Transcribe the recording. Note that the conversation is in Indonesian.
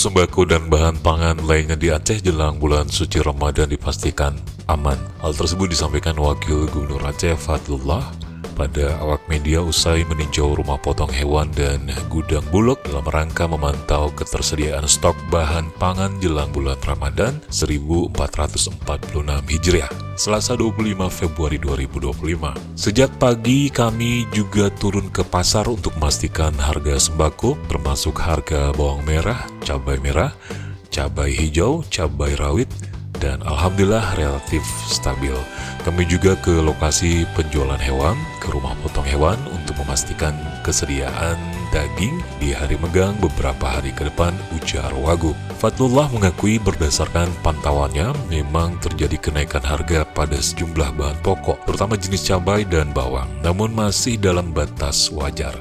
sembako dan bahan pangan lainnya di Aceh jelang bulan suci Ramadan dipastikan aman. Hal tersebut disampaikan Wakil Gubernur Aceh Fadlullah pada awak media usai meninjau rumah potong hewan dan gudang bulog dalam rangka memantau ketersediaan stok bahan pangan jelang bulan Ramadan 1446 Hijriah, Selasa 25 Februari 2025. Sejak pagi kami juga turun ke pasar untuk memastikan harga sembako termasuk harga bawang merah, cabai hijau, cabai rawit, dan alhamdulillah relatif stabil. Kami juga ke lokasi penjualan hewan, ke rumah potong hewan untuk memastikan kesediaan daging di hari megang beberapa hari ke depan, ujar Wagub. Fadlullah mengakui berdasarkan pantauannya memang terjadi kenaikan harga pada sejumlah bahan pokok, terutama jenis cabai dan bawang, namun masih dalam batas wajar.